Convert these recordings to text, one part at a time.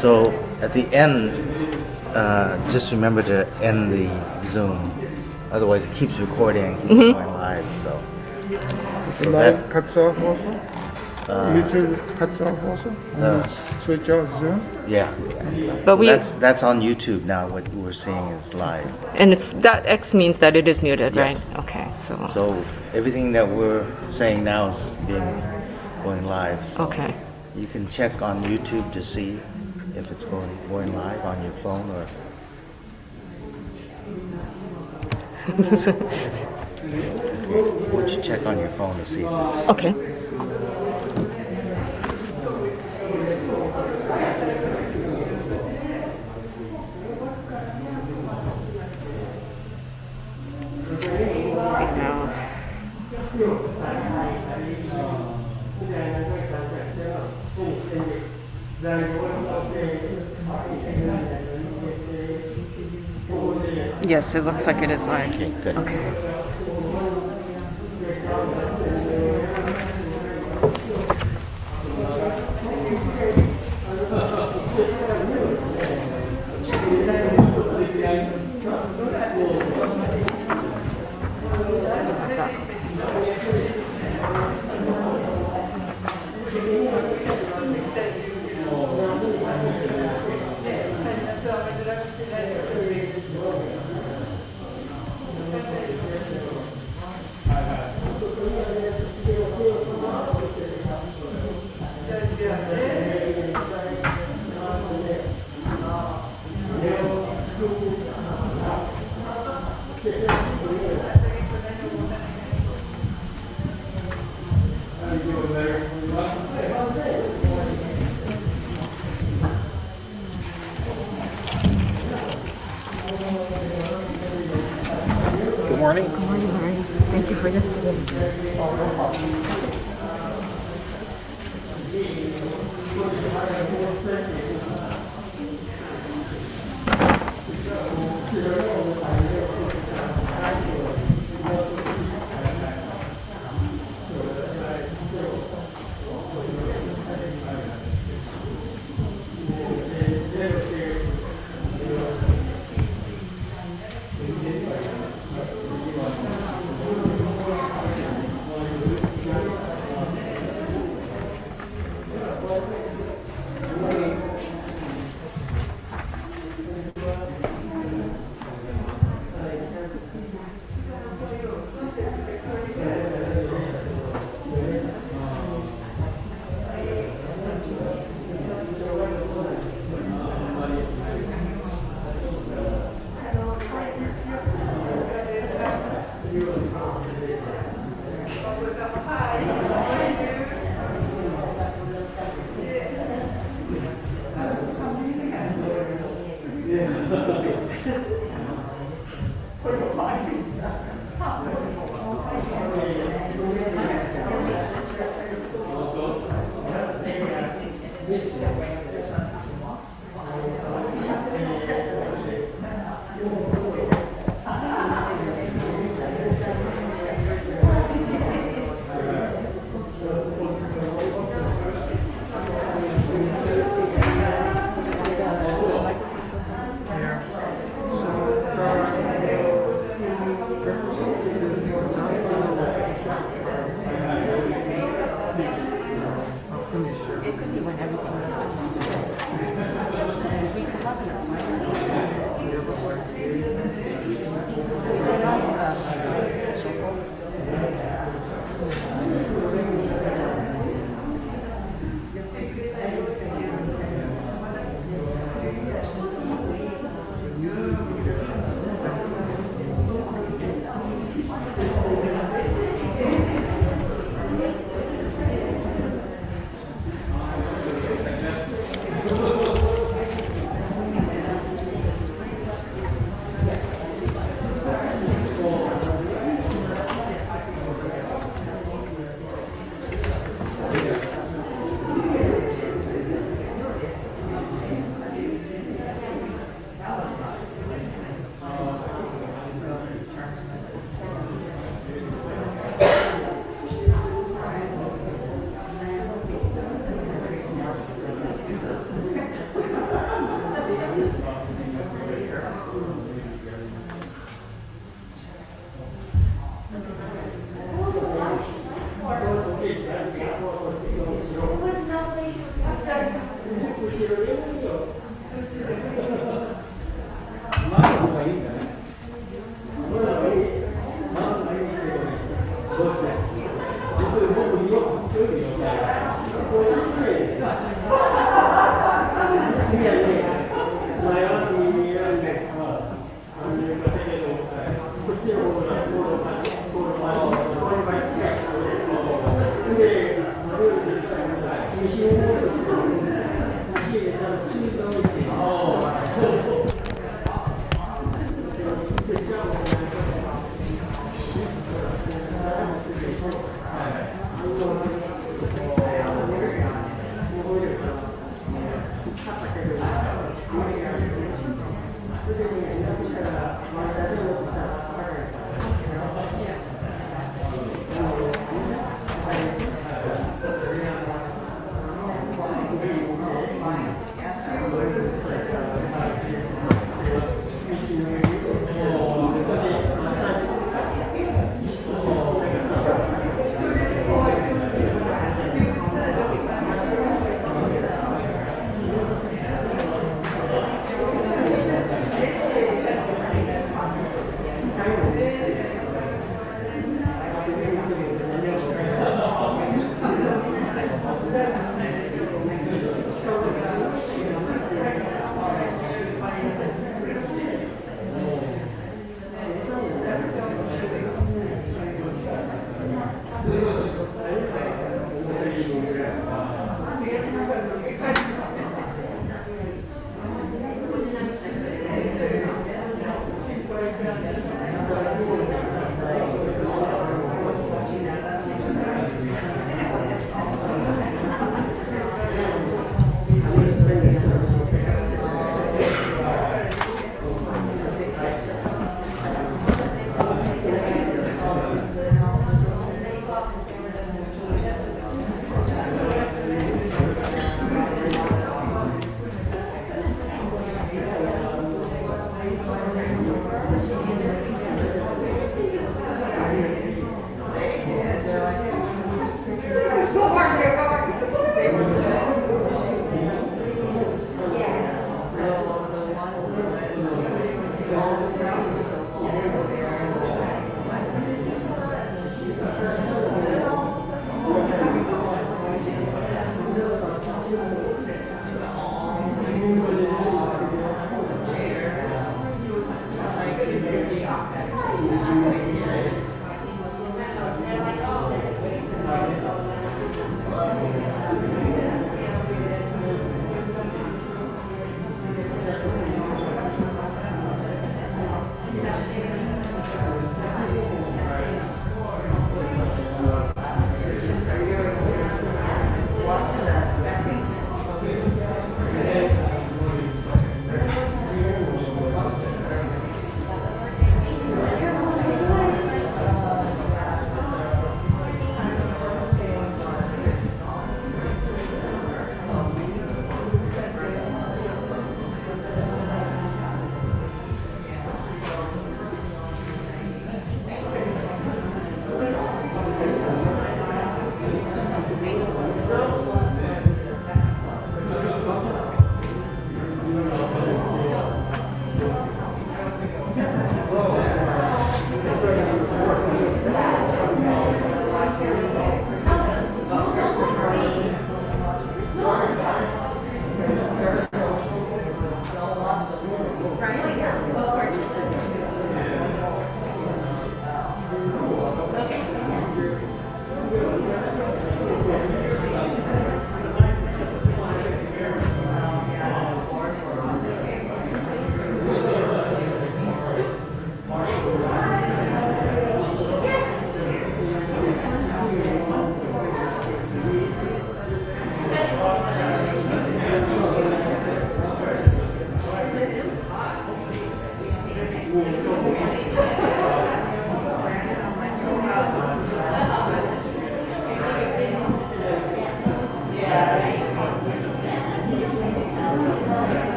So at the end, just remember to end the Zoom. Otherwise, it keeps recording and keeps going live. So The live cuts off also? YouTube cuts off also? Switch off Zoom? yeah. But So that's on YouTube now. What we're seeing is live. and it's that X means that it is muted, Yes. right? Okay, so So everything that we're saying now is going live. So okay. you can check on YouTube to see if it's going live on your phone or. Okay, would you check on your phone to see if it's. Okay. Let's see now. Yes, it looks like it is live. Okay, good. Okay. Good morning. Good morning, Larry. Thank you for yesterday.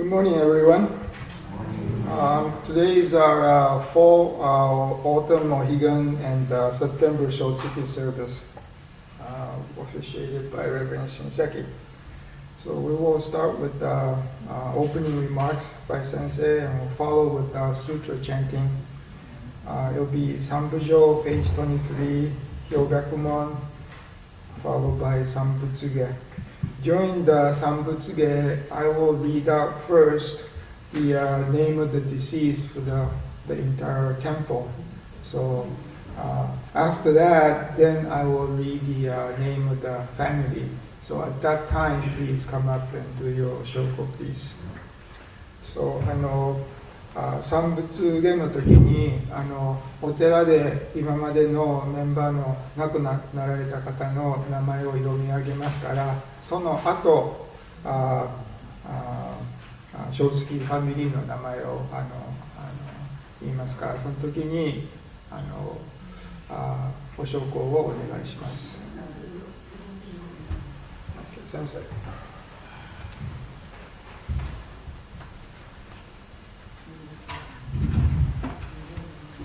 Good morning, everyone. Today is our fall, autumn, Ohigan, and September Shotsuki service, officiated by Reverend Shinseki. So we will start with opening remarks by Sensei, and we'll follow with sutra chanting. It'll be Sambujo, page 23, Hyogakumon, followed by Sambutsuge. During the Sambutsuge, I will read out first the name of the deceased for the entire temple. So after that, then I will read the name of the family. So at that time, please come up and do your shoko, please. So 三仏芸の時にお寺で今までのメンバーの亡くなられた方の名前を読み上げますから、その後Shotsukiファミリーの名前を言いますから、その時にご焼香をお願いします。先生。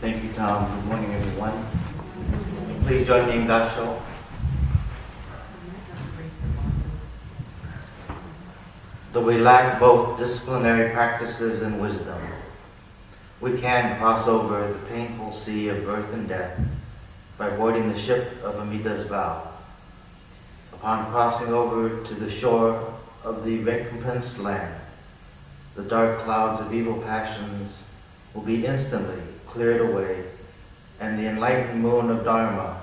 Thank you, Tom. Good morning, everyone. Please join me in Gasho. Though we lack both disciplinary practices and wisdom, we can cross over the painful sea of birth and death by boarding the ship of Amida's vow. Upon crossing over to the shore of the recompensed land, the dark clouds of evil passions will be instantly cleared away, and the enlightened moon of Dharma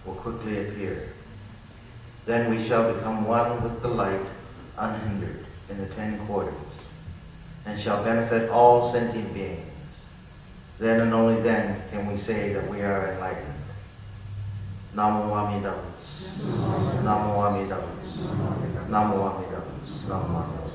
will quickly appear. Then we shall become one with the light, unhindered in the 10 quarters, and shall benefit all sentient beings. Then and only then can we say that we are enlightened. Namo Amidavas. Namo Amidavas. Namo Amidavas. Namo Amidavas. Namo Amidavas.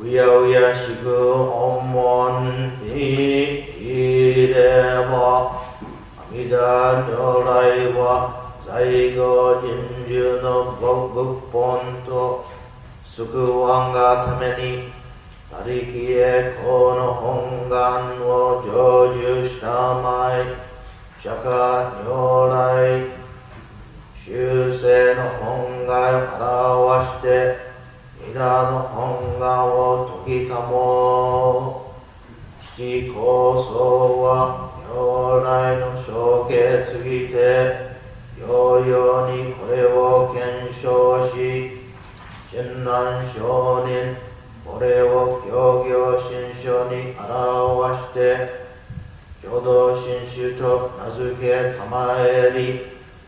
うやうやしくおもんにいれば阿弥陀如来は在後人獣の仏本と救わんがために他力へこの本願を成就したまえ釈迦如来修正の本願を表して皆の本願を解きたも七構想は如来の承継継ぎてようようにこれを検証し親鸞上人これを教行新書に表して浄土真宗と名付けたまえり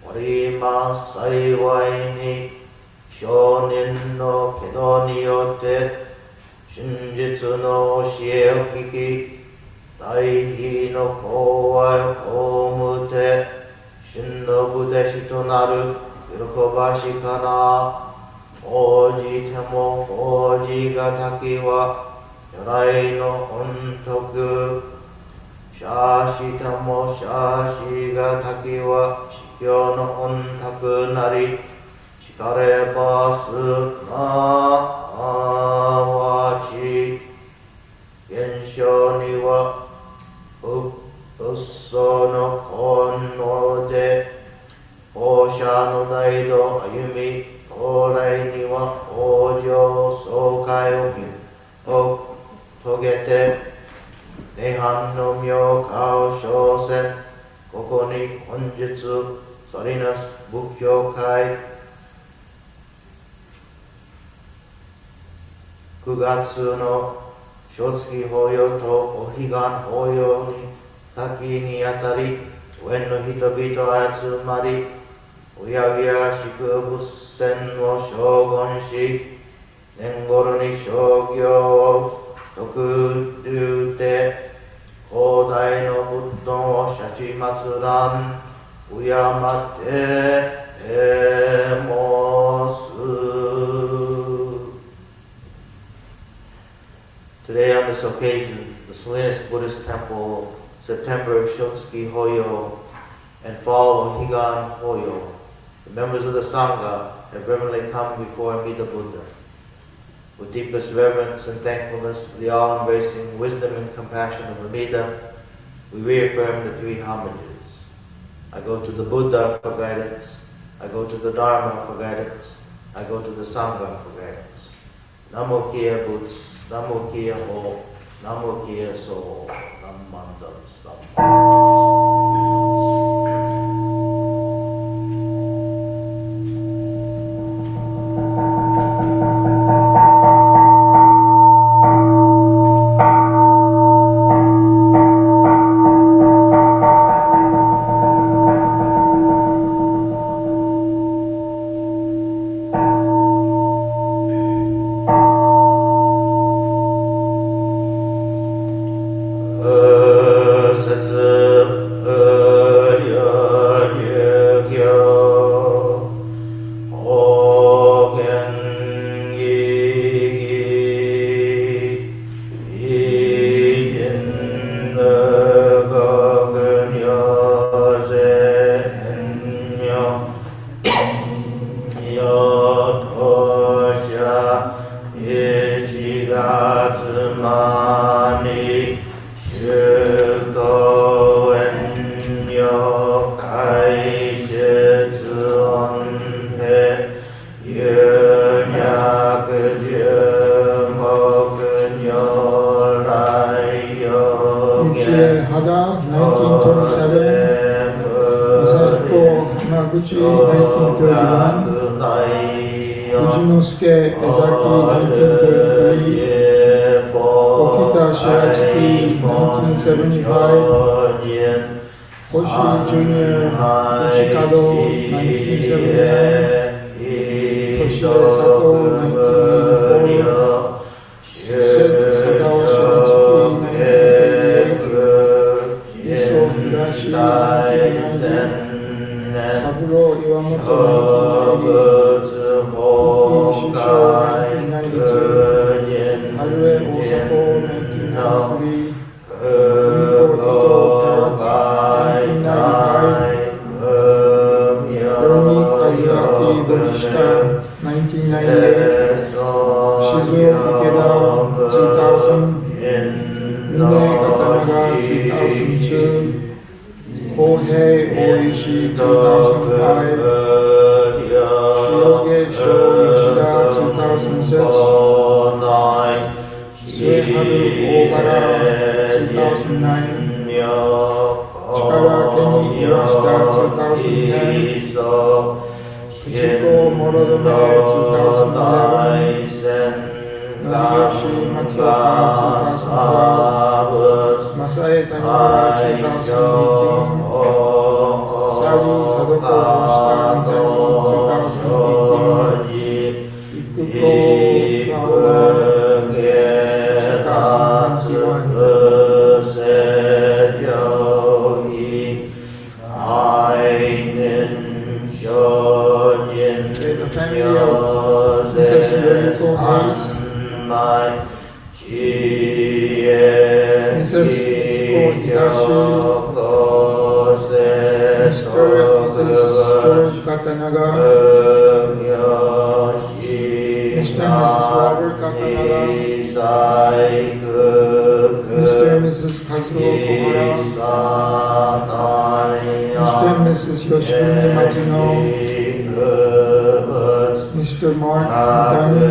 おります幸いに上人の化度によって真実の教えを聞き大悲の公愛を被って真の仏弟子となる喜ばしかな応じても応じがたきは如来の恩徳しゃしてもしゃしがたきは司教の恩徳なりしかればすなわち現象には仏祖の本能で放射の大道歩み将来には往生爽快を遂げて涅槃の妙化を称せここに本日サリナス仏教会9月のShotsuki法要とOhigan法要に先にあたり上の人々集まりうやうやしく仏船を将軍し年頃に商業を特流て広大の仏塔を社ち祭らん敬ってToday on this occasion, the Salinas Buddhist Temple, September Shotsuki Hoyo and Fall Ohigan Hoyo, the members of the Sangha have reverently come before Amida Buddha. With deepest reverence and thankfulness for the all-embracing wisdom and compassion of Amida, we reaffirm the three homages. I go to the Buddha for guidance, I go to the Dharma for guidance, I go to the Sangha for guidance. Namo Kia Boots, Namo Kia Ho, Namo Kia So, Nam Mandam Hada, 1927, Masahiko Hamaguchi, 1931, Fujinosuke Ezaki, 1933, Okita Shiratsuki, 1975, Hoshi Jr. Uchikado, 1979, Toshio Sato, 1994, Seth Sadao Shiratsuki, 1988, Iso Higashi, 1990, Saburo Iwamoto, 1980, Fuki Shusho, 1992, Harue 1998, Shizuo Ikeda 2000, Mine Katanaga 2002, Kohei Oishi 2005, Shioge Sho Yoshida 2006, Sueharu Ogara 2009, Chikara Keni Iwashita 2010, Fujiko Morodome 2011, Noriyoshi Matsuoka 2012, Masae Tanimura 2018, Sari Sadoko Yoshita Antani 2018, Ikuko Naola 2021. The family of Princess Yoriko Hayes, Princess Itsuko Higashi, Mr. and Mrs. George Katanaga, Mr. and Mrs. Robert Katanaga, Mr. and Mrs. Kazuo Kohara, Mr. and Mrs. Yoshikune Matsuno, Mr. Mark Dani,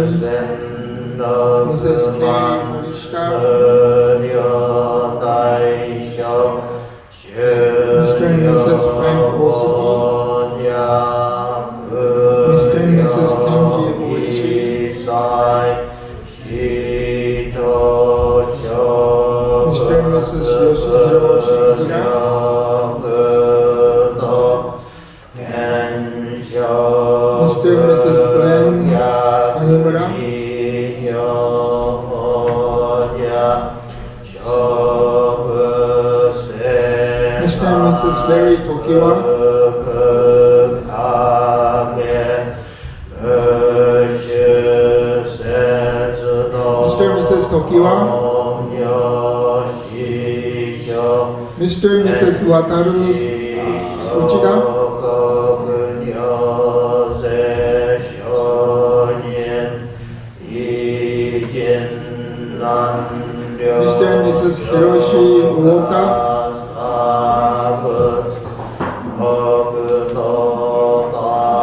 Mrs. Kay Morishita, Mr. and Mrs. Frank Osuki, Mr. and Mrs. Kenji Oishi, Mr. and Mrs. Yoshihiro Shikira, Mr. and Mrs. Glenn Tanimura, Mr. and Mrs. Larry Tokiwa, Mr. and Mrs. Tokiwa, Mr. and Mrs. Wataru Uchida, Mr. and Mrs. Hiroshi Uoka,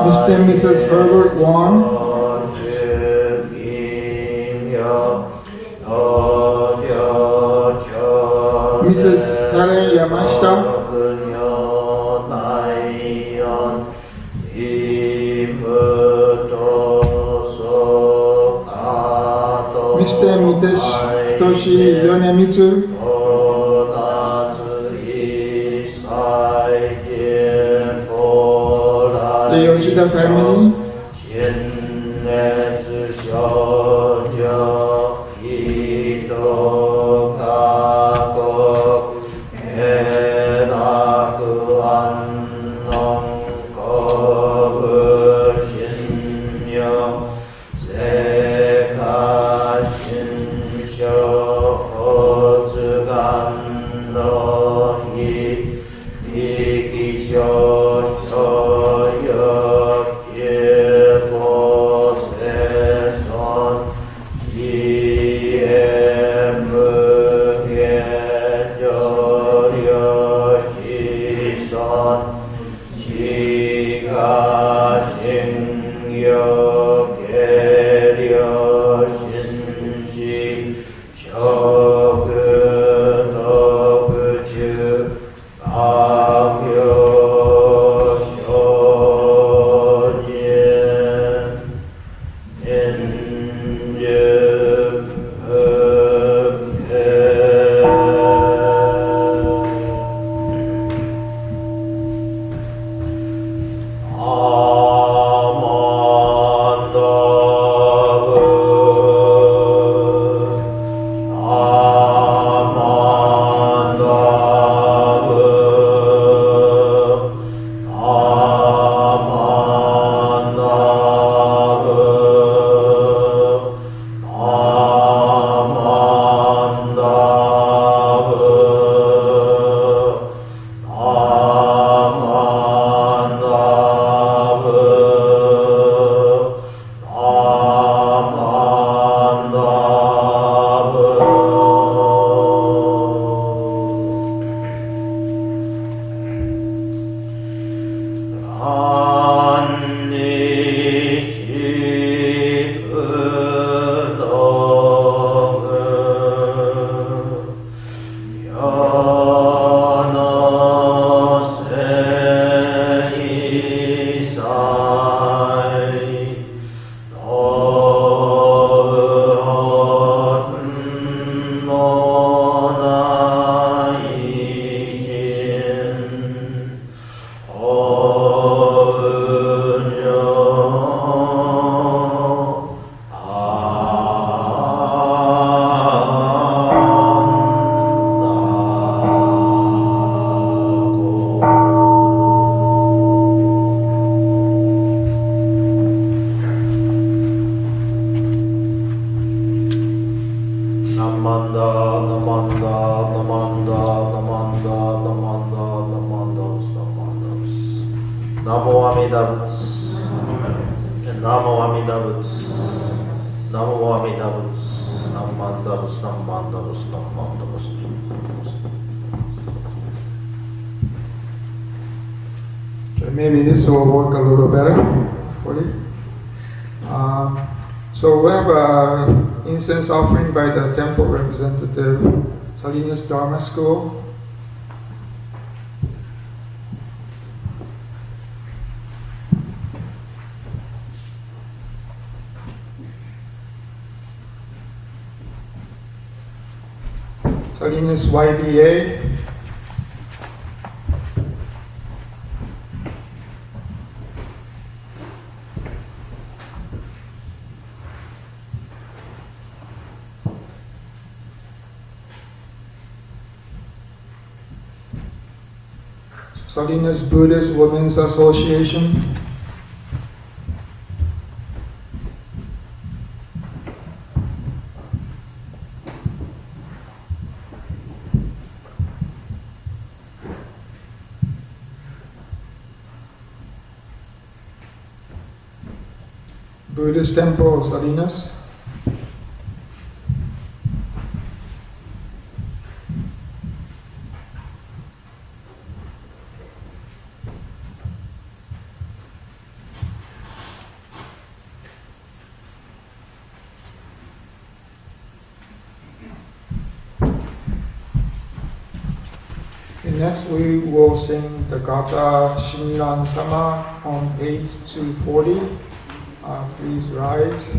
Mr. and Mrs. Herbert Wong, Mrs. Helen Yamashita, Mr. and Mrs. Hitoshi Yonemitsu, the Yoshida family, Amidabutsu. Namo Amidabutsu. Namo Amidabutsu. Namandabutsu, Namandabutsu, Namandabutsu. Okay, maybe this will work a little better for you. So we have an incense offering by the temple representative, Salinas Dharma School. Salinas YBA. Salinas Buddhist Women's Association. Buddhist Temple of Salinas. And next we will sing the Gata Shinran Sama on page 240. Please rise. So,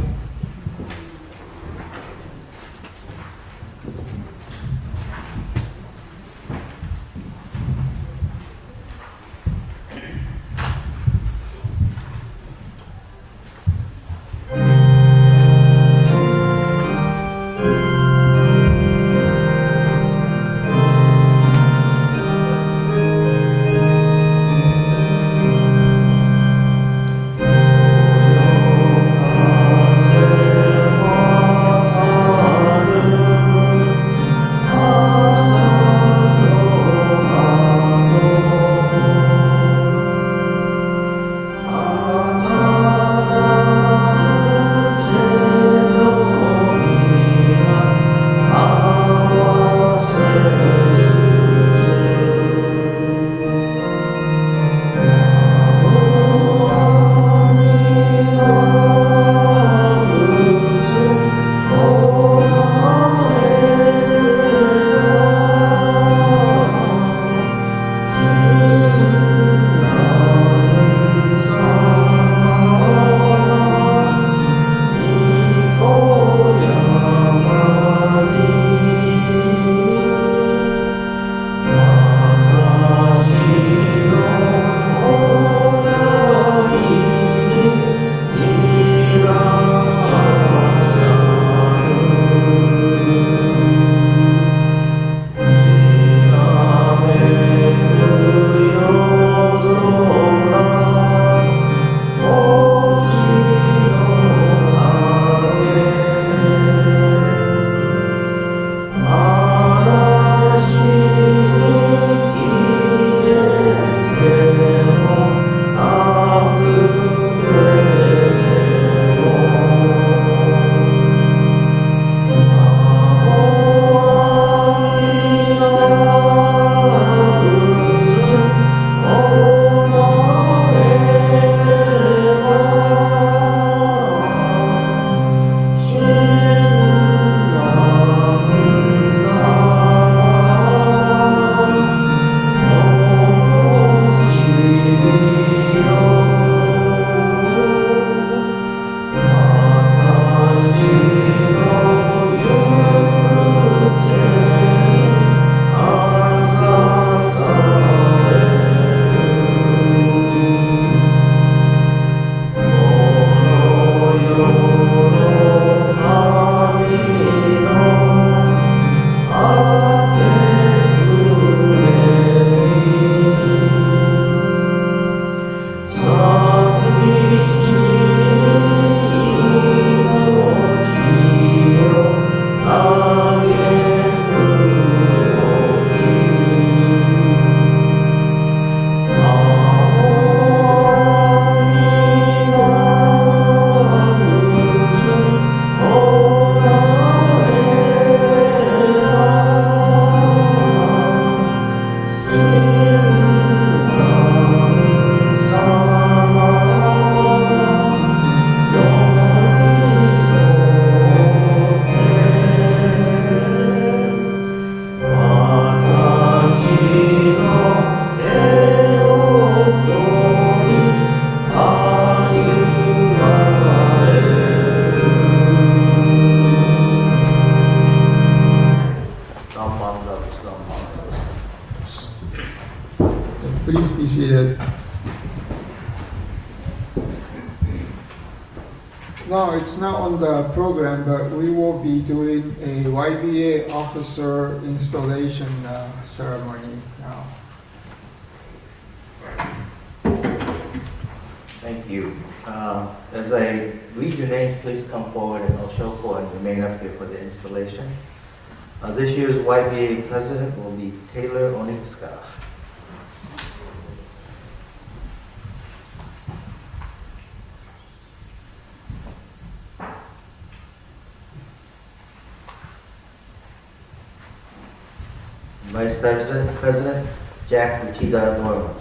not on the program, but we will be doing a YBA officer installation ceremony now. Thank you. As I read your names, please come forward and I'll show for and remain up here for the installation. This year's YBA president will be Taylor Onitska. Vice President Jack Uchida Norman.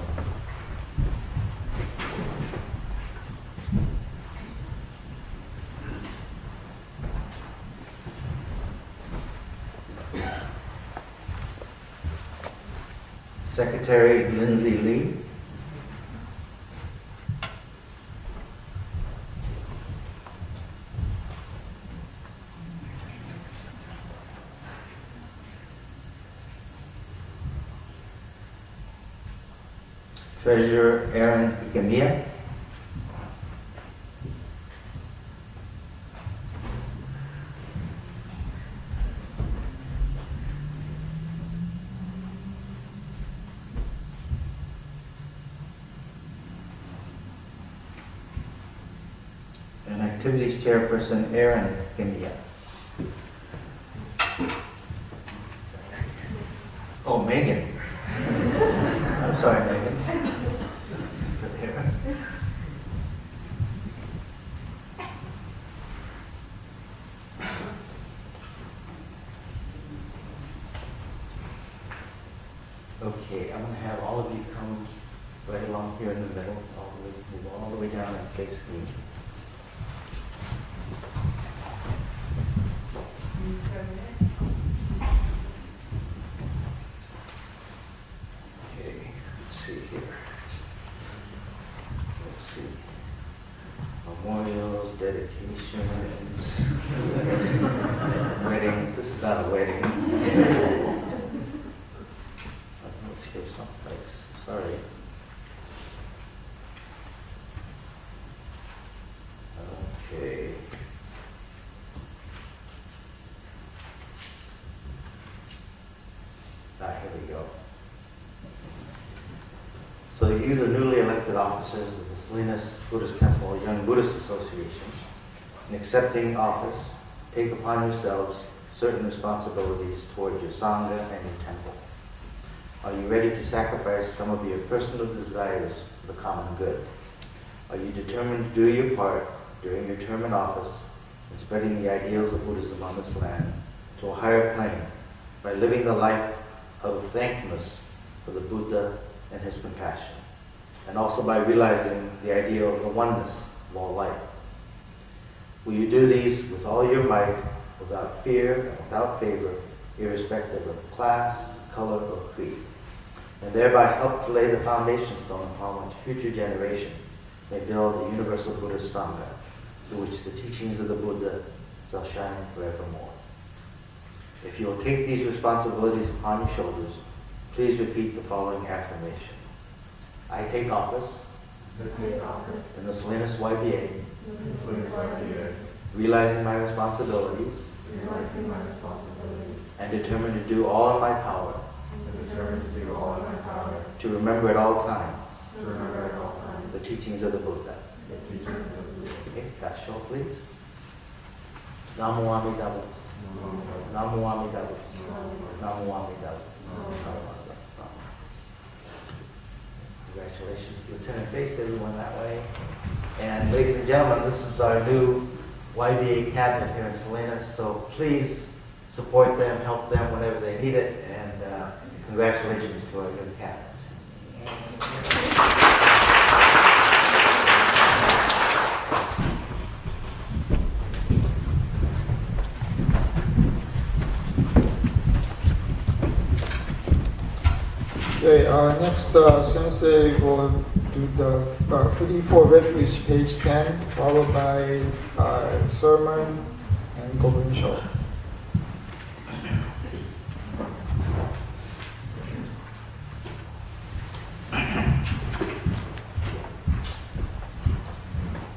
Secretary Lindsay Lee. Treasurer Aaron Ikamia. And Activities Chairperson Aaron Ikamia. Oh, Megan. I'm sorry, Megan. Okay, I'm going to have all of you come right along here in the middle, move all the way down and face me. Okay, let's see here. Let's see. Memorials, dedications, weddings. This is not a wedding. Let's hear someplace. Sorry. Okay. Here we go. So you, the newly elected officers of the Salinas Buddhist Temple Young Buddhist Association, in accepting office, take upon yourselves certain responsibilities toward your Sangha and your temple. Are you ready to sacrifice some of your personal desires for the common good? Are you determined to do your part during your term in office in spreading the ideals of Buddhism on this land to a higher plane by living the life of thankfulness for the Buddha and his compassion, and also by realizing the ideal of the oneness of all life? Will you do these with all your might, without fear and without favor, irrespective of class, color, or creed, and thereby help to lay the foundation stone upon which future generations may build a universal Buddhist Sangha, through which the teachings of the Buddha shall shine forevermore? If you will take these responsibilities upon your shoulders, please repeat the following affirmation. I take office in the Salinas YBA, realizing my responsibilities, and determined to do all in my power to remember at all times the teachings of the Buddha. Okay, Gasho, please. Namo Amida Butsu. Namo Amida Butsu. Namo Amida Butsu. Congratulations, Lieutenant Face, everyone that way. And ladies and gentlemen, this is our new YBA cabinet here in Salinas, so please support them, help them whenever they need it, and congratulations to our new cabinet. Okay, next Sensei will do the 34 Refuge, page 10, followed by sermon and Gobun Show.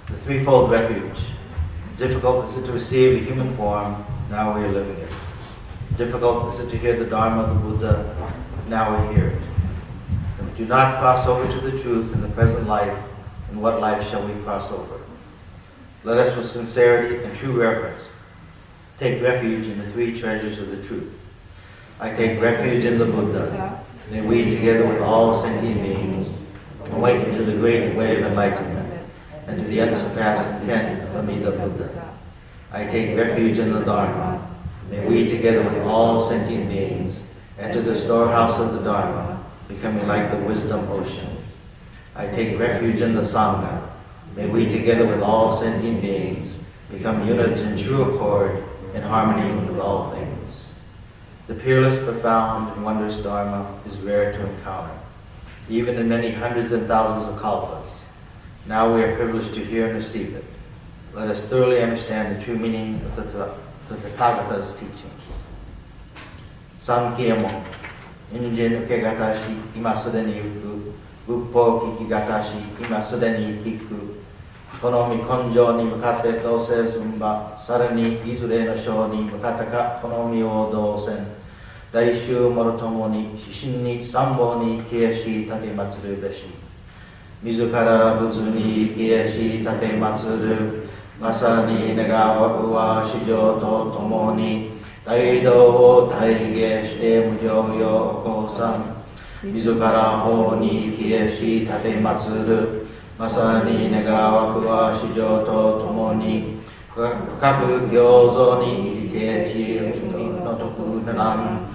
The Threefold Refuge. Difficult is it to receive a human form, now we are living it. Difficult is it to hear the Dharma of the Buddha, now we hear it. And do not cross over to the truth in the present life, in what life shall we cross over? Let us with sincerity and true reverence take refuge in the three treasures of the truth. I take refuge in the Buddha. May we, together with all sentient beings, awaken to the great way of enlightenment and to the unsurpassed intent of Amida Buddha. I take refuge in the Dharma. May we, together with all sentient beings, enter the storehouse of the Dharma, becoming like the wisdom ocean. I take refuge in the Sangha. May we, together with all sentient beings, become units in true accord, in harmony with all things. The peerless, profound, and wondrous Dharma is rare to encounter, even in many hundreds and thousands of kalpas. Now we are privileged to hear and receive it. Let us thoroughly understand the true meaning of the Tathagata's teachings. Sankhyamon, Injin Ukegatashi, Ima Sudeni Yuku, Bukpo Kikigatashi, Ima Sudeni Yukiku, Konomi Konjo ni Mukate Dose Zumba, Sarani Izure no Sho ni Mukataka, Konomi o Dosen, Daishu Morotomo ni Shishin ni Sambo ni Kieshi Tate Matsuru Beshi. Mizukara Butsu ni Kieshi Tate Matsuru, Masani Negawa Uwa Shijo to Tomo ni, Daido o Taige Shite Mujo yo Okosan, Mizukara ho ni Kieshi Tate Matsuru, Masani Negawa Uwa Shijo to Tomo ni, Kaku Gyozo ni Irite Chi no Toku Nanan,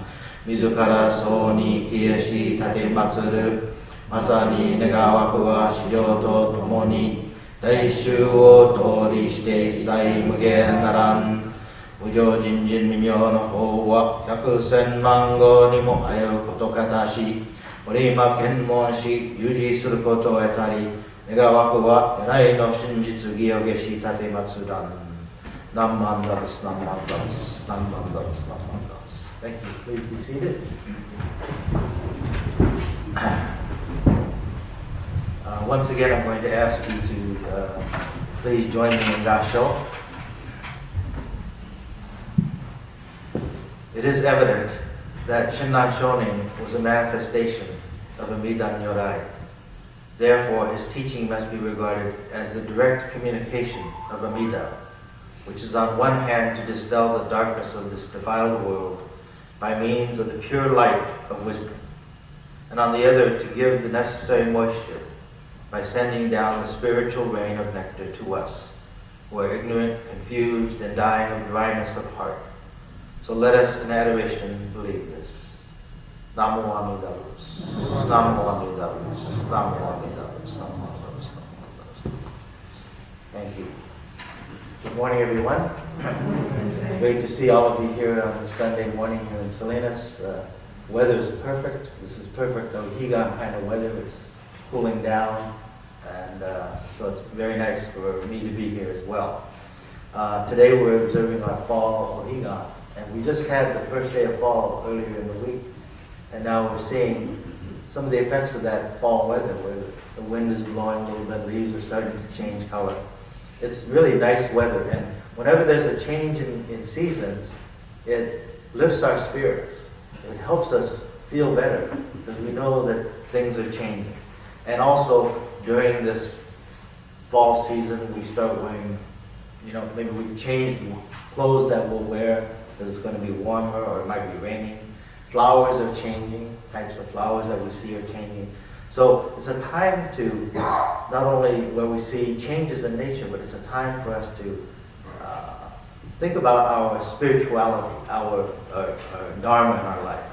Mizukara so ni Kieshi Tate Matsuru, Masani Negawa Uwa Shijo to Tomo ni, Daishu o tori shite sai mugen naran, Ujo jinjin minyo no ho wa yaku sen mango ni mo ayo koto katashi, Orima kenmon shi yuji suru koto etari, Negawaku wa erai no shinjitsu gyogeshi tate matsudan. Nammandas, nammandas, nammandas, nammandas. Thank you. Please be seated. Once again, I'm going to ask you to please join me in Gasho. It is evident that Shinran Shonin was a manifestation of Amida Nyorai. Therefore, his teaching must be regarded as the direct communication of Amida, which is on one hand to dispel the darkness of this defiled world by means of the pure light of wisdom, and on the other to give the necessary moisture by sending down the spiritual rain of nectar to us, who are ignorant, confused, and dying of dryness of heart. So let us in adoration believe this. Namo Amida Butsu. Namo Amida Butsu. Namo Amida Butsu. Namo Amida Butsu. Thank you. Good morning, everyone. It's great to see all of you here on this Sunday morning here in Salinas. Weather is perfect. This is perfect Ohigan kind of weather. It's cooling down, and so it's very nice for me to be here as well. Today we're observing our fall Ohigan, and we just had the first day of fall earlier in the week, and now we're seeing some of the effects of that fall weather, where the wind is blowing a little bit, leaves are starting to change color. It's really nice weather, and whenever there's a change in seasons, it lifts our spirits. It helps us feel better, because we know that things are changing. And also, during this fall season, we start wearing, maybe we change the clothes that we'll wear because it's going to be warmer or it might be raining. Flowers are changing, types of flowers that we see are changing. So it's a time to, not only where we see changes in nature, but it's a time for us to think about our spirituality, our dharma in our life.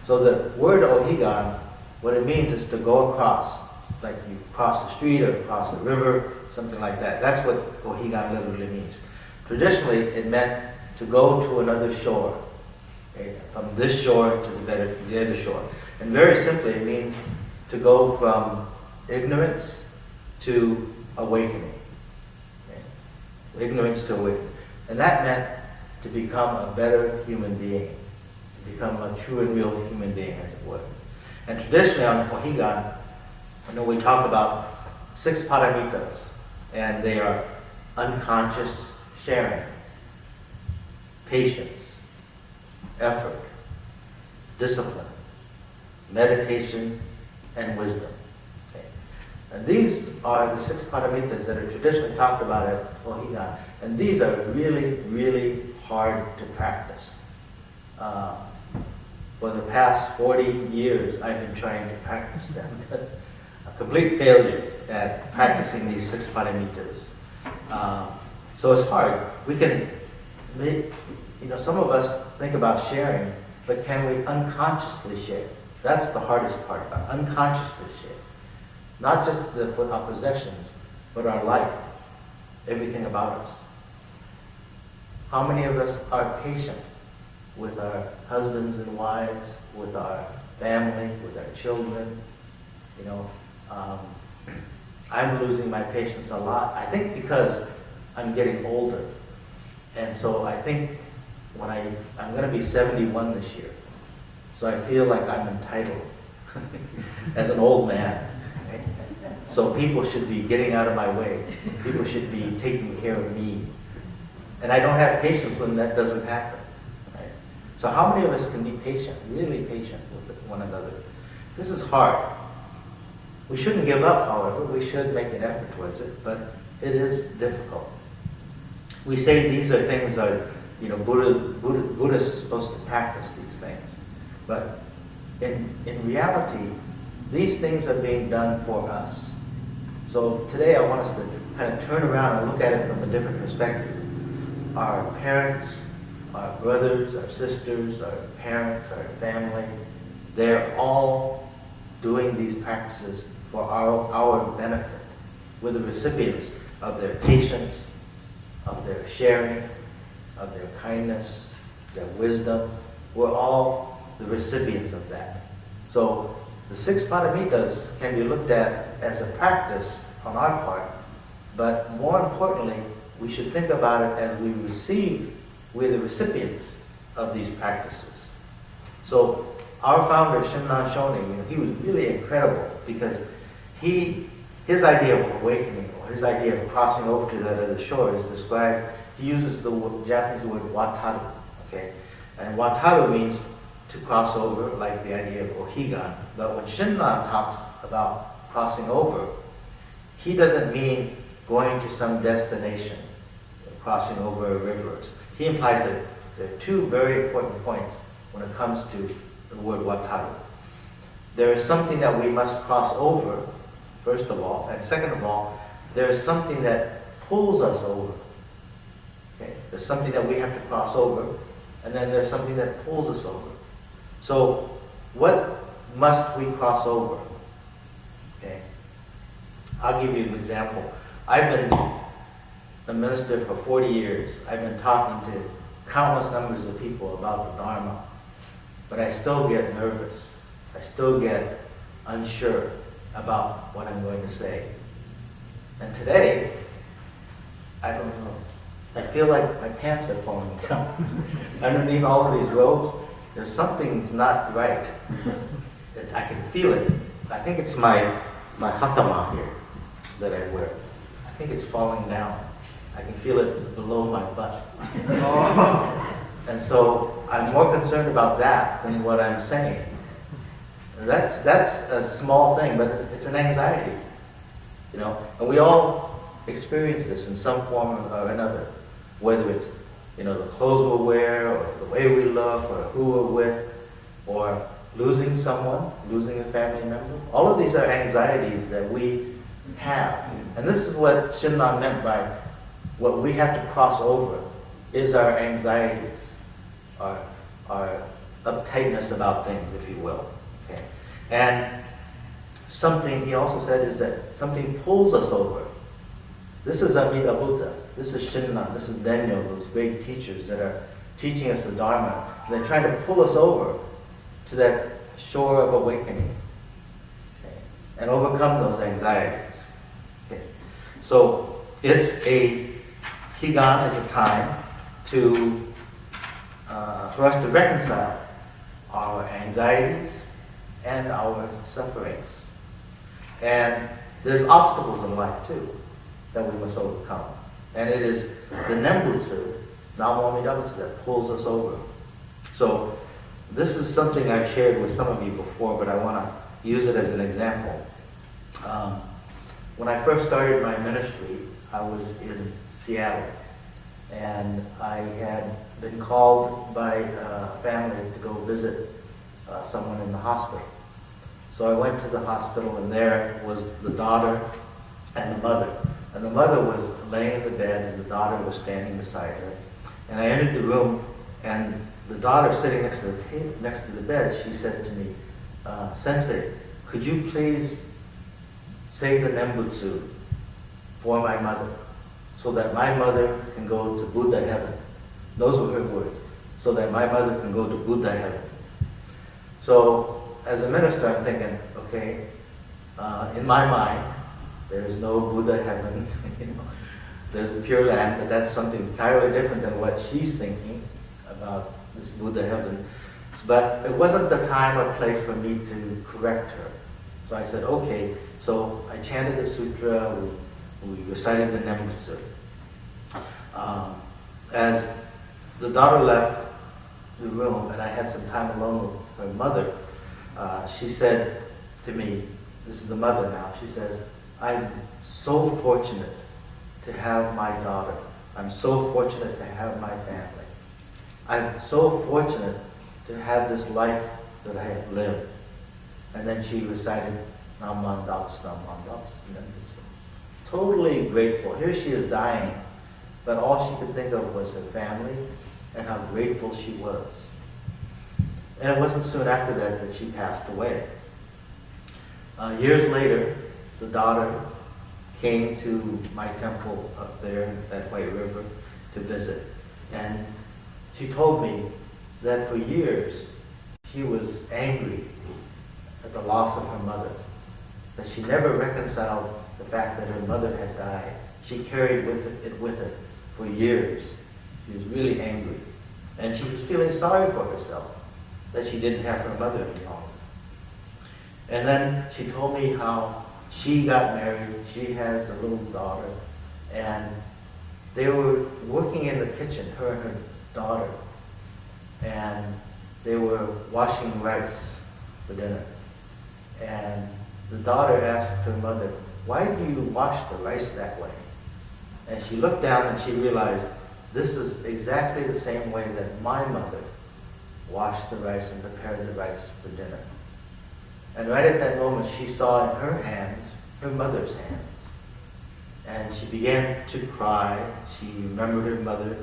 So the word Ohigan, what it means is to go across, like you cross the street or cross the river, something like that. That's what Ohigan literally means. Traditionally, it meant to go to another shore, okay? From this shore to the other shore. And very simply, it means to go from ignorance to awakening. Okay? Ignorance to awakening. And that meant to become a better human being, to become a true and real human being, as it were. And traditionally on Ohigan, we talk about 6 paramitas, and they are unconscious, sharing, patience, effort, discipline, meditation, and wisdom. Okay. And these are the 6 paramitas that are traditionally talked about at Ohigan. And these are really, really hard to practice. For the past 40 years, I've been trying to practice them. A complete failure at practicing these 6 paramitas. So it's hard. We can make, some of us think about sharing, but can we unconsciously share? That's the hardest part, unconsciously share. Not just our possessions, but our life, everything about us. How many of us are patient with our husbands and wives, with our family, with our children? I'm losing my patience a lot. I think because I'm getting older. And so I think I'm going to be 71 this year. So I feel like I'm entitled as an old man. Right? So people should be getting out of my way. People should be taking care of me. And I don't have patience when that doesn't happen. Right? So how many of us can be patient, really patient with one another? This is hard. We shouldn't give up, however. We should make an effort towards it, but it is difficult. We say these are things that Buddha's supposed to practice these things. But in reality, these things are being done for us. So today I want us to kind of turn around and look at it from a different perspective. Our parents, our brothers, our sisters, our parents, our family, they're all doing these practices for our benefit. We're the recipients of their patience, of their sharing, of their kindness, their wisdom. We're all the recipients of that. So the 6 paramitas can be looked at as a practice on our part, but more importantly, we should think about it as we're the recipients of these practices. So our founder, Shinran Shonin, he was really incredible because his idea of awakening, or his idea of crossing over to that other shore is described, he uses the Japanese word wataru, okay? And wataru means to cross over, like the idea of Ohigan. But when Shinran talks about crossing over, he doesn't mean going to some destination, crossing over rivers. He implies that there are 2 very important points when it comes to the word wataru. There is something that we must cross over, first of all, and second of all, there is something that pulls us over. Okay? There's something that we have to cross over, and then there's something that pulls us over. So, what must we cross over? Okay? I'll give you an example. I've been a minister for 40 years. I've been talking to countless numbers of people about the Dharma, but I still get nervous. I still get unsure about what I'm going to say. And today, I don't know. I feel like my pants are falling down. Underneath all of these robes, there's something's not right. I can feel it. I think it's my hakama here that I wear. I think it's falling down. I can feel it below my butt. And so I'm more concerned about that than what I'm saying. That's a small thing, but it's an anxiety, And we all experience this in some form or another, whether it's the clothes we wear, or the way we look, or who we're with, or losing someone, losing a family member. All of these are anxieties that we have, and this is what Shinran meant by what we have to cross over is our anxieties, our uptightness about things, if you will. Okay. And something he also said is that something pulls us over. This is Amida Buddha. This is Shinran. This is Daniel, those great teachers that are teaching us the Dharma. And they're trying to pull us over to that shore of awakening, okay, and overcome those anxieties. Okay. So Higan is a time for us to reconcile our anxieties and our sufferings. And there's obstacles in life too that we must overcome. And it is the Nembutsu, Namo Amida Butsu, that pulls us over. So this is something I've shared with some of you before, but I want to use it as an example. When I first started my ministry, I was in Seattle, and I had been called by a family to go visit someone in the hospital. So I went to the hospital, and there was the daughter and the mother. And the mother was laying in the bed, and the daughter was standing beside her. And I entered the room, and the daughter sitting next to the bed, she said to me, "Sensei, could you please say the Nembutsu for my mother, so that my mother can go to Buddha heaven." Those were her words. "So that my mother can go to Buddha heaven." So as a minister, I'm thinking, okay, in my mind, there is no Buddha heaven. There's a Pure Land, but that's something entirely different than what she's thinking about this Buddha heaven. But it wasn't the time or place for me to correct her. So I said, okay. So I chanted the sutra, we recited the Nembutsu. As the daughter left the room and I had some time alone with her mother, she said to me, this is the mother now, she says, "I'm so fortunate to have my daughter. I'm so fortunate to have my family. I'm so fortunate to have this life that I have lived." And then she recited Nam Mandaps, Nam Mandaps, Nembutsu. Totally grateful. Here she is dying, but all she could think of was her family and how grateful she was. And it wasn't soon after that that she passed away. Years later, the daughter came to my temple up there at White River to visit. And she told me that for years she was angry at the loss of her mother, that she never reconciled the fact that her mother had died. She carried it with her for years. She was really angry. And she was feeling sorry for herself that she didn't have her mother any longer. And then she told me how she got married, she has a little daughter, and they were working in the kitchen, her and her daughter, and they were washing rice for dinner. And the daughter asked her mother, "Why do you wash the rice that way?" And she looked down and she realized, this is exactly the same way that my mother washed the rice and prepared the rice for dinner. And right at that moment, she saw in her hands her mother's hands. And she began to cry. She remembered her mother.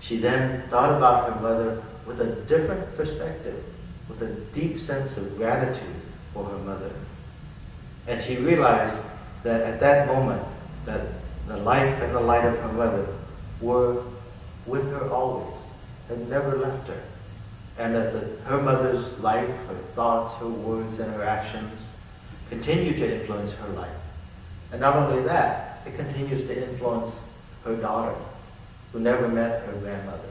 She then thought about her mother with a different perspective, with a deep sense of gratitude for her mother. And she realized that at that moment, that the life and the light of her mother were with her always, had never left her. And that her mother's life, her thoughts, her words, and her actions continue to influence her life. And not only that, it continues to influence her daughter, who never met her grandmother.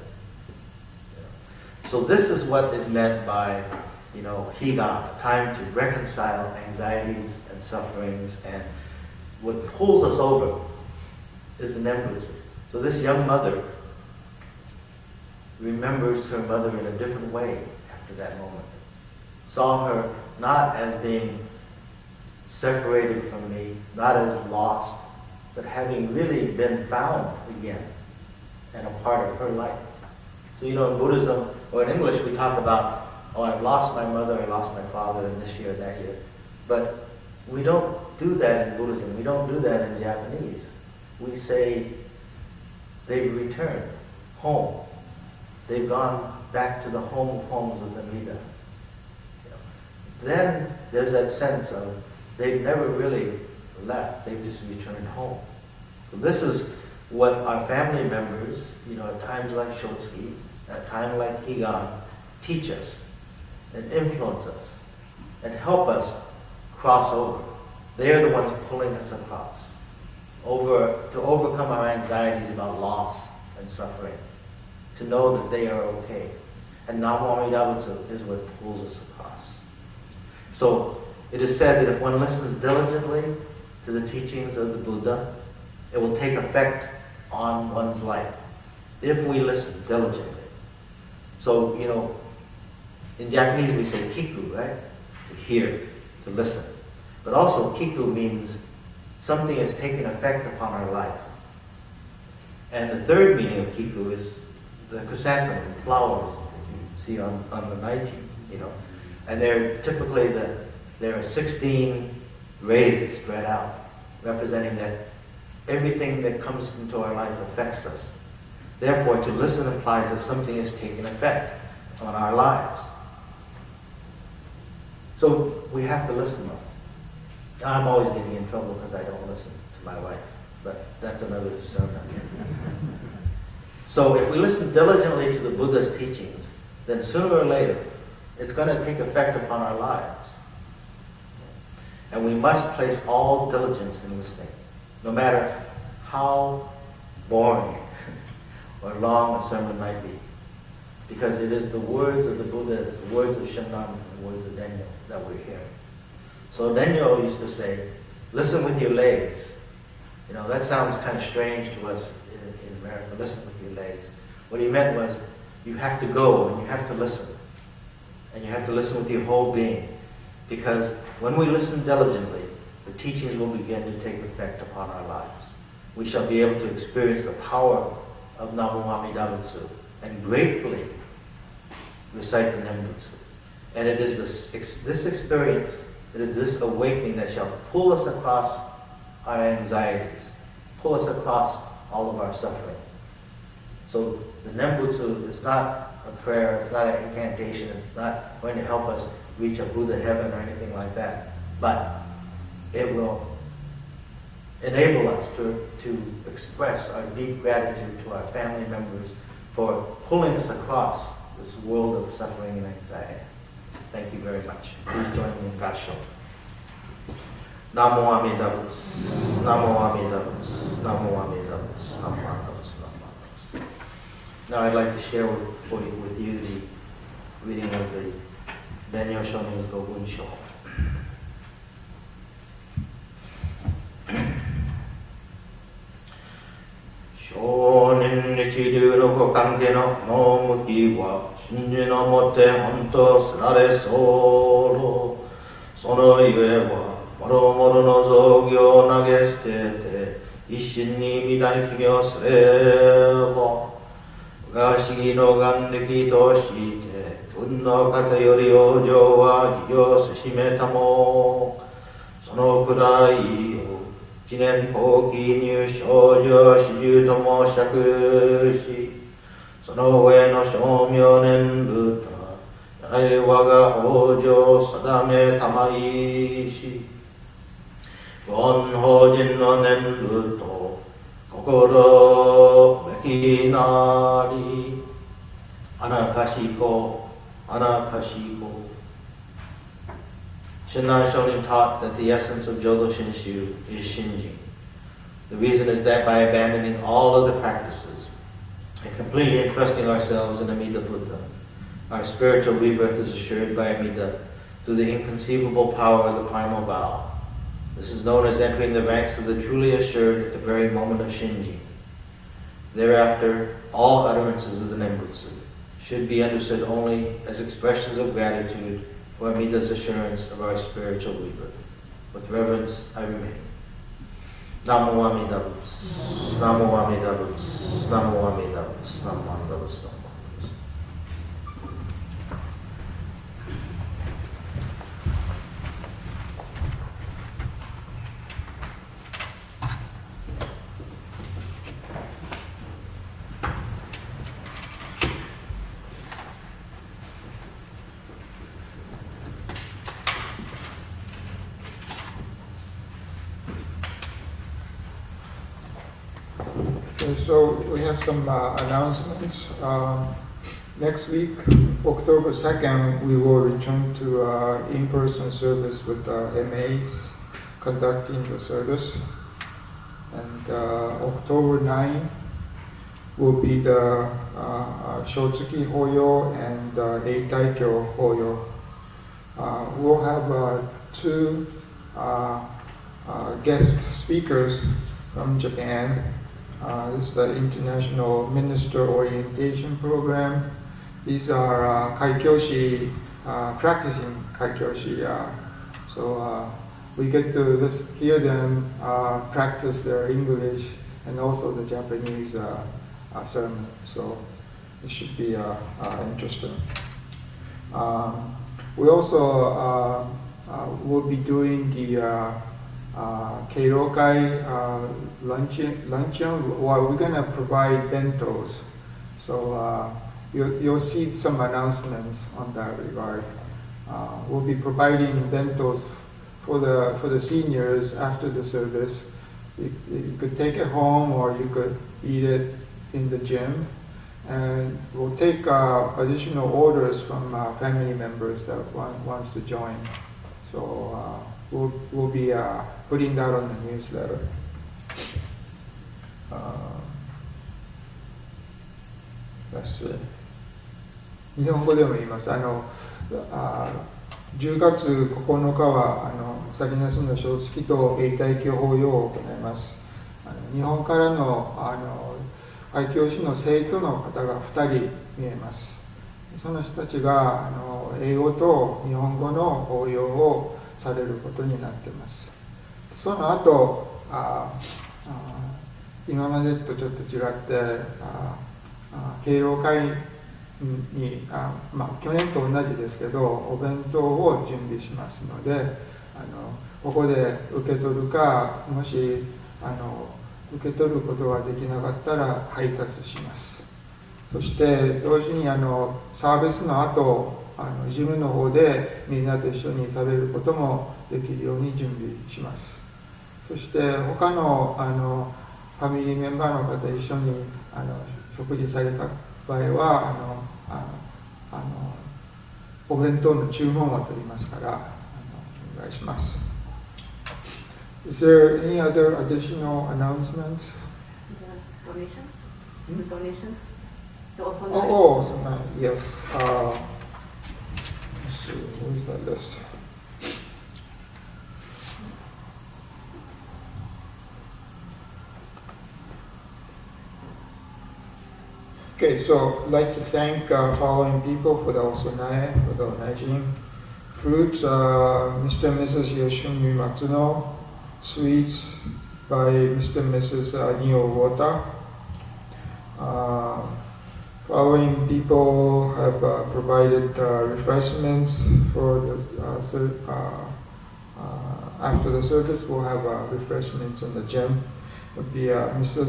So this is what is meant by, Ohigan, a time to reconcile anxieties and sufferings, and what pulls us over is the Nembutsu. So this young mother remembers her mother in a different way after that moment. Saw her not as being separated from me, not as lost, but having really been found again and a part of her life. So in Buddhism, or in English, we talk about, I've lost my mother, I lost my father in this year, that year. But we don't do that in Buddhism. We don't do that in Japanese. We say they've returned home. They've gone back to the home of homes of the Mida. Then there's that sense of they've never really left. They've just returned home. So this is what our family members, at times like Shotsuki, at times like Ohigan, teach us and influence us and help us cross over. They're the ones pulling us across to overcome our anxieties about loss and suffering, to know that they are okay. And Namo Amida Butsu is what pulls us across. So it is said that if one listens diligently to the teachings of the Buddha, it will take effect on one's life if we listen diligently. So, in Japanese we say kiku, right? To hear, to listen. But also kiku means something is taking effect upon our life. And the third meaning of kiku is the chrysanthemum flowers that you see on the Naichi, And they're typically there are 16 rays that spread out, representing that everything that comes into our life affects us. Therefore, to listen implies that something is taking effect on our lives. So we have to listen though. I'm always getting in trouble because I don't listen to my wife, but that's another sermon. So if we listen diligently to the Buddha's teachings, then sooner or later, it's going to take effect upon our lives. And we must place all diligence in listening, no matter how boring or long a sermon might be. Because it is the words of the Buddha, it's the words of Shinran, and the words of Denyo that we're hearing. So Denyo used to say, listen with your legs. That sounds kind of strange to us in America, listen with your legs. What he meant was, you have to go and you have to listen. And you have to listen with your whole being. Because when we listen diligently, the teachings will begin to take effect upon our lives. We shall be able to experience the power of Namo Amida Butsu and gratefully recite the Nembutsu. And it is this experience, it is this awakening that shall pull us across our anxieties, pull us across all of our suffering. So the Nembutsu is not a prayer, it's not an incantation, it's not going to help us reach a Buddha heaven or anything like that. But it will enable us to express our deep gratitude to our family members for pulling us across this world of suffering and anxiety. Thank you very much. Please join me in Gasho. Namo Amida Butsu, Namo Amida Butsu, Namo Amida Butsu, Namo Amida Butsu, Namo Amida Butsu. Now I'd like to share with you the reading of the Denyo Shonin's Gobun Sho. 少年一流のご関係のの向きは真珠のもって本当すられそうそのゆえはもろもろの雑業を投げ捨てて一心に乱に奇妙すればが不思議の眼力として運の方より往生は非常せしめたもそのくらいを一年後期入少女始終とも釈しその上の称名年部たやれ我が往生定めたまいし本法人の年部と心べきなりあなかしこあなかしこShinran Shonin taught that the essence of Jodo Shinshu is Shinjin. The reason is that by abandoning all other practices and completely entrusting ourselves in Amida Buddha, our spiritual rebirth is assured by Amida through the inconceivable power of the primal vow. This is known as entering the ranks of the truly assured at the very moment of Shinjin. Thereafter, all utterances of the Nembutsu should be understood only as expressions of gratitude for Amida's assurance of our spiritual rebirth. With reverence, I remain. Namo Amida Butsu, Namo Amida Butsu, Namo Amida Butsu, Namo Amida Butsu, Namo Amida Butsu. Okay, so we have some announcements. Next week, October 2nd, we will return to in-person service with MAs conducting the service. And October 9th will be the Shotsuki Hoyo and Eitaikyo Hoyo. We'll have two guest speakers from Japan. This is the International Minister Orientation Program. These are kaikyoshi, practicing kaikyoshi. So we get to hear them practice their English and also the Japanese sermon. So it should be interesting. We also will be doing the Keirokai luncheon. Well, we're going to provide bentos. So you'll see some announcements on that regard. We'll be providing bentos for the seniors after the service. You could take it home or you could eat it in the gym. And we'll take additional orders from family members that wants to join. So we'll be putting that on the newsletter. Let's see. 日本語でも言います。10月9日はサリナスの小月と英会教法要を行います。日本からの開教師の生徒の方が2人見えます。その人たちが英語と日本語の応用をされることになっています。その後今までとちょっと違って敬老会に去年と同じですけどお弁当を準備しますのでここで受け取るかもし受け取ることができなかったら配達します。そして同時にサービスの後ジムの方でみんなと一緒に食べることもできるように準備します。そして他のファミリーメンバーの方一緒に食事された場合はお弁当の注文を取りますからお願いします。Is there any other additional announcements? The donations? The donations? Also so now, yes. Let's see, where's that list? Okay, so I'd like to thank following people for the osunae, for the onajin. Fruit, Mr. and Mrs. Yoshimi Matsuno. Sweets by Mr. and Mrs. Nio Wota. Following people have provided refreshments for the after the service. We'll have refreshments in the gym. It would be Mr.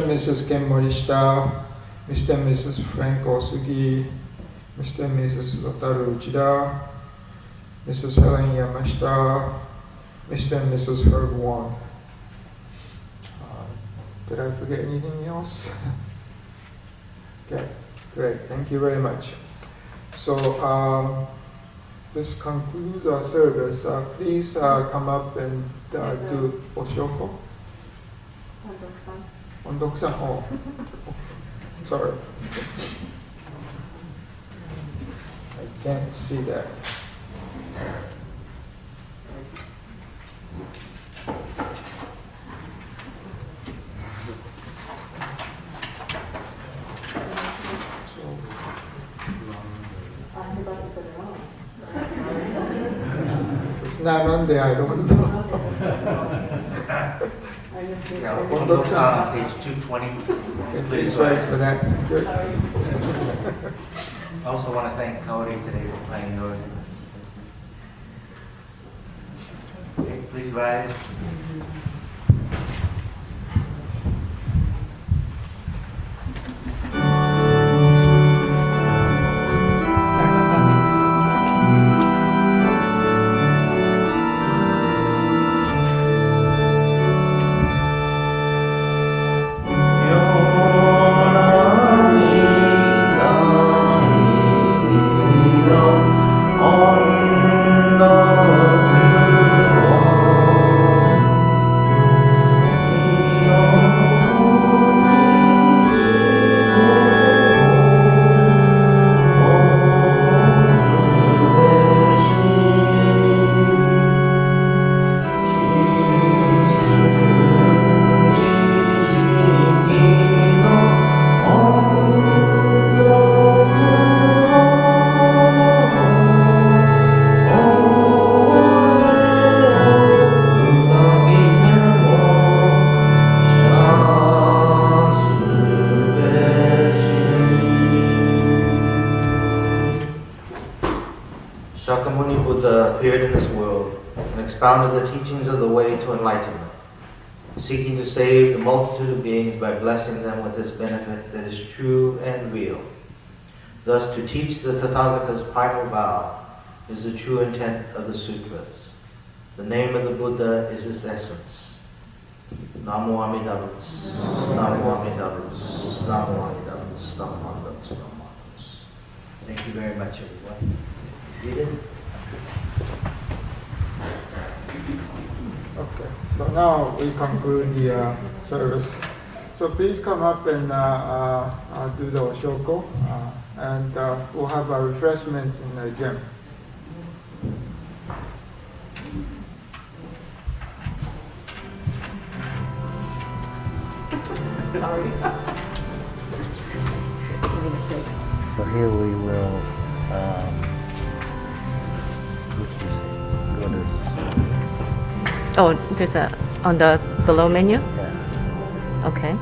and Mrs. Ken Morishita, Mr. and Mrs. Frank Osugi, Mr. and Mrs. Wataru Uchida, Mrs. Helen Yamashita, Mr. and Mrs. Herb Wong. Did I forget anything else? Okay, great. Thank you very much. So this concludes our service. Please come up and do oshoko. Ondoksan. Oh, sorry. I can't see that. It's not on there, I don't know. Yeah, on page 220. Okay, please rise for that. Thank you. I also want to thank Kaori today for playing the organ. Okay, please rise. Shakyamuni Buddha appeared in this world and expounded the teachings of the way to enlightenment, seeking to save the multitude of beings by blessing them with this benefit that is true and real. Thus, to teach the Tathagata's primal vow is the true intent of the sutras. The name of the Buddha is its essence. Namo Amida Butsu, Namo Amida Butsu, Namo Amida Butsu, Namo Amida Butsu, Namo Amida Butsu. Thank you very much, everyone. Seated. Okay, so now we conclude the service. So please come up and do the oshoko, and we'll have our refreshments in the gym. Sorry. Any mistakes? So here we will, what did you say? Go to, Oh, there's a on the below menu. yeah. Okay.